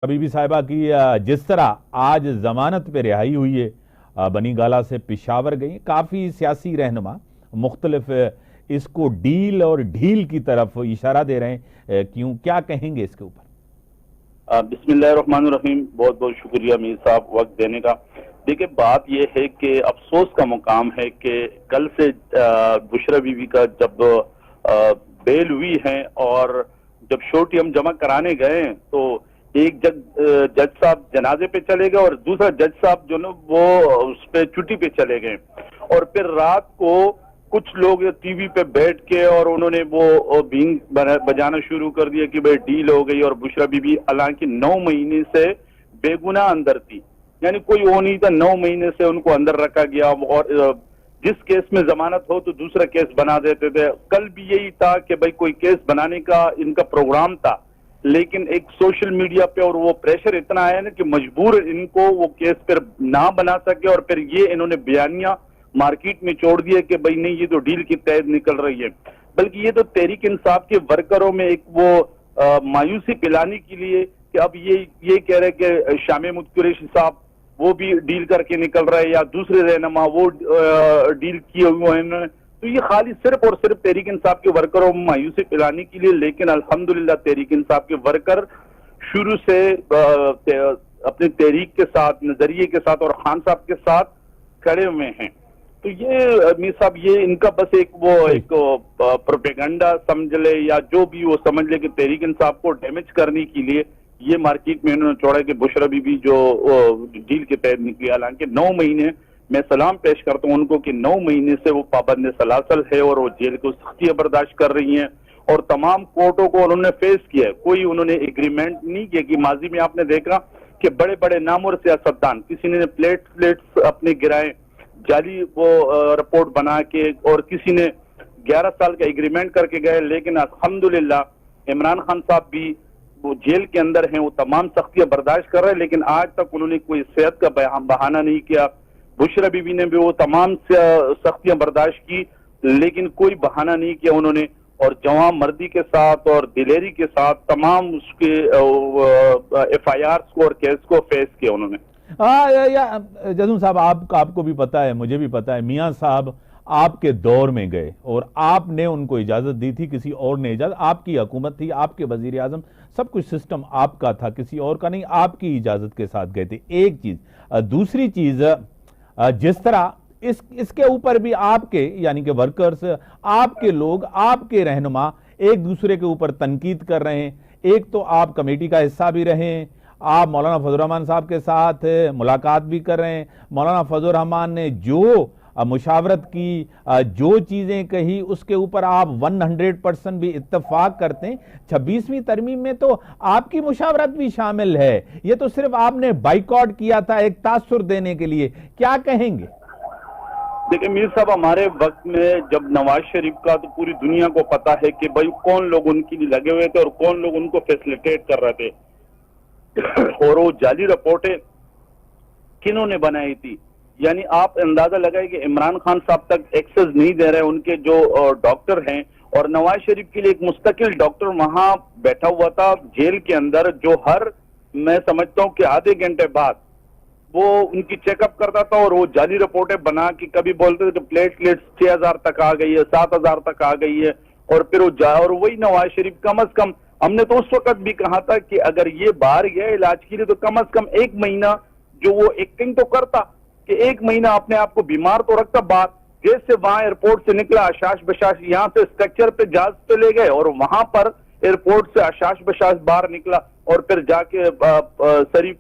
حبیبی صاحبہ کی جس طرح آج ضمانت پہ رہائی ہوئی ہے، بنی گالہ سے پشاور گئی، کافی سیاسی رہنما مختلف اس کو ڈیل اور ڈھیل کی طرف اشارہ دے رہے ہیں، کیا کہیں گے اس کے اوپر؟ بسم اللہ الرحمن الرحیم۔ بہت بہت شکریہ میر صاحب وقت دینے کا۔ دیکھیں، بات یہ ہے کہ افسوس کا مقام ہے کہ کل سے بشرا بی بی کا جب بیل ہوئی ہے اور جب شورٹی ہم جمع کرانے گئے تو ایک جج صاحب جنازے پہ چلے گئے اور دوسرا جج صاحب جو نا وہ اس پہ چھٹی پہ چلے گئے، اور پھر رات کو کچھ لوگ ٹی وی پہ بیٹھ کے اور انہوں نے وہ بینگ بجانا شروع کر دیا کہ بھئی ڈیل ہو گئی، اور بشرا بی بی حالانکہ 9 مہینے سے بے گناہ اندر تھی، یعنی کوئی وہ نہیں تھا، 9 مہینے سے ان کو اندر رکھا گیا، اور جس کیس میں ضمانت ہو تو دوسرا کیس بنا دیتے تھے۔ کل بھی یہی تھا کہ بھئی کوئی کیس بنانے کا ان کا پروگرام تھا، لیکن ایک سوشل میڈیا پہ اور وہ پریشر اتنا آیا نا کہ مجبور ان کو وہ کیس پھر نہ بنا سکے، اور پھر یہ انہوں نے بیانیہ مارکیٹ میں چھوڑ دیا کہ بھئی نہیں، یہ تو ڈیل کی تحت نکل رہی ہے۔ بلکہ یہ تو تحریک انصاف کے ورکروں میں ایک وہ مایوسی پلانے کے لیے کہ اب یہ کہہ رہے کہ شاہ محمود قریشی صاحب وہ بھی ڈیل کر کے نکل رہے ہیں، یا دوسرے رہنما وہ ڈیل کیے ہوئے ہیں، تو یہ خالی صرف اور صرف تحریک انصاف کے ورکروں میں مایوسی پلانے کے لیے۔ لیکن الحمدللہ تحریک انصاف کے ورکر شروع سے اپنے تحریک کے ساتھ، نظریے کے ساتھ اور خان صاحب کے ساتھ کھڑے ہوئے ہیں۔ تو یہ میر صاحب یہ ان کا بس ایک پروپیگنڈا سمجھ لے یا جو بھی وہ سمجھ لے کہ تحریک انصاف کو ڈیمیج کرنے کے لیے یہ مارکیٹ میں انہوں نے چھوڑا کہ بشرا بی بی جو ڈیل کے تحت نکلی، حالانکہ 9 مہینے میں سلام پیش کرتا ہوں ان کو کہ 9 مہینے سے وہ پابند سلاسل ہے اور وہ جیل کو سختیاں برداشت کر رہی ہیں، اور تمام کورٹوں کو انہوں نے فیس کیا ہے۔ کوئی انہوں نے ایگریمنٹ نہیں کیا کہ ماضی میں آپ نے دیکھا کہ بڑے بڑے نامور سیاستدان، کسی نے پلیٹس اپنے گرائے جعلی وہ رپورٹ بنا کے، اور کسی نے 11 سال کا ایگریمنٹ کر کے گئے، لیکن الحمدللہ عمران خان صاحب بھی وہ جیل کے اندر ہیں، وہ تمام سختیاں برداشت کر رہے ہیں، لیکن آج تک انہوں نے کوئی صحت کا بہانہ نہیں کیا۔ بشرا بی بی نے بھی وہ تمام سختیاں برداشت کی، لیکن کوئی بہانہ نہیں کیا انہوں نے، اور جوان مردی کے ساتھ اور دلیری کے ساتھ تمام اس کے ایف آئی آرز کو اور کیس کو فیس کیا انہوں نے۔ جزون صاحب، آپ کو بھی پتا ہے، مجھے بھی پتا ہے، میاں صاحب آپ کے دور میں گئے اور آپ نے ان کو اجازت دی تھی، کسی اور نے اجازت، آپ کی حکومت تھی، آپ کے وزیر اعظم، سب کچھ سسٹم آپ کا تھا، کسی اور کا نہیں، آپ کی اجازت کے ساتھ گئے تھے، ایک چیز۔ دوسری چیز، جس طرح اس کے اوپر بھی آپ کے یعنی کہ ورکرز، آپ کے لوگ، آپ کے رہنما ایک دوسرے کے اوپر تنقید کر رہے ہیں۔ ایک تو آپ کمیٹی کا حصہ بھی رہے ہیں، آپ مولانا فضل الرحمان صاحب کے ساتھ ملاقات بھی کر رہے ہیں، مولانا فضل الرحمان نے جو مشاورت کی، جو چیزیں کہی، اس کے اوپر آپ 100% بھی اتفاق کرتے ہیں۔ 26ویں ترمیم میں تو آپ کی مشاورت بھی شامل ہے، یہ تو صرف آپ نے بائیکاٹ کیا تھا ایک تاثر دینے کے لیے، کیا کہیں گے؟ دیکھیں میر صاحب، ہمارے وقت میں جب نواز شریف کا تو پوری دنیا کو پتا ہے کہ بھائی کون لوگ ان کے لیے لگے ہوئے تھے اور کون لوگ ان کو فیسلیٹیٹ کر رہے تھے، اور وہ جعلی رپورٹیں کنہوں نے بنائی تھی۔ یعنی آپ اندازہ لگائیں کہ عمران خان صاحب تک ایکسس نہیں دے رہے ان کے جو ڈاکٹر ہیں، اور نواز شریف کے لیے ایک مستقل ڈاکٹر وہاں بیٹھا ہوا تھا جیل کے اندر، جو میں سمجھتا ہوں کہ آدھے گھنٹے بعد وہ ان کی چیک اپ کرتا تھا، اور وہ جعلی رپورٹیں بنا کے کبھی بولتے تھے کہ پلیٹلیٹس 6000 تک آ گئی ہے، 7000 تک آ گئی ہے، اور پھر اور وہی نواز شریف کم از کم، ہم نے تو اس وقت بھی کہا تھا کہ اگر یہ باہر گیا علاج کے لیے تو کم از کم 1 مہینہ جو وہ ایکٹنگ تو کرتا، کہ 1 مہینہ اپنے آپ کو بیمار تو رکھتا، بعد جیسے وہاں ایئرپورٹ سے نکلا آشاش بشاش یہاں سے اسٹرکچر پہ جہاز پہ لے گئے، اور وہاں پر ایئرپورٹ سے آشاش بشاش باہر نکلا، اور پھر جا کے سری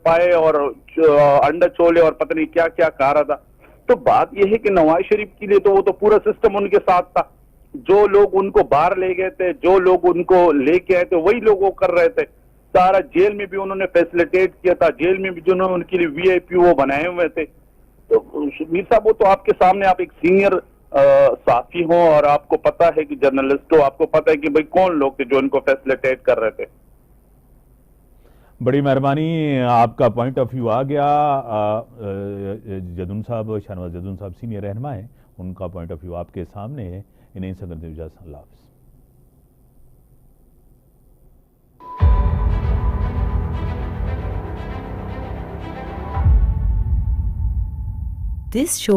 پائے اور انڈا چولے اور پتہ نہیں کیا کیا کہا رہا تھا۔ تو بات یہ ہے کہ نواز شریف کے لیے تو وہ تو پورا سسٹم ان کے ساتھ تھا، جو لوگ ان کو باہر لے گئے تھے، جو لوگ ان کو لے کے آئے تھے، وہی لوگ وہ کر رہے تھے سارا۔ جیل میں بھی انہوں نے فیسلیٹیٹ کیا تھا، جیل میں بھی جو ان کے لیے وی آئی پی وہ بنائے ہوئے تھے۔ تو میر صاحب وہ تو آپ کے سامنے، آپ ایک سینئر صحافی ہوں اور آپ کو پتا ہے کہ جرنلسٹ ہو، آپ کو پتا ہے کہ بھئی کون لوگ تھے جو ان کو فیسلیٹیٹ کر رہے تھے۔ بڑی مہربانی، آپ کا پوائنٹ آف ویو آ گیا۔ جدون صاحب، شاہنواز جدون صاحب سینئر رہنما ہیں، ان کا پوائنٹ آف ویو آپ کے سامنے ہے۔ انہیں سکتے اجازت، اللہ حافظ۔ This show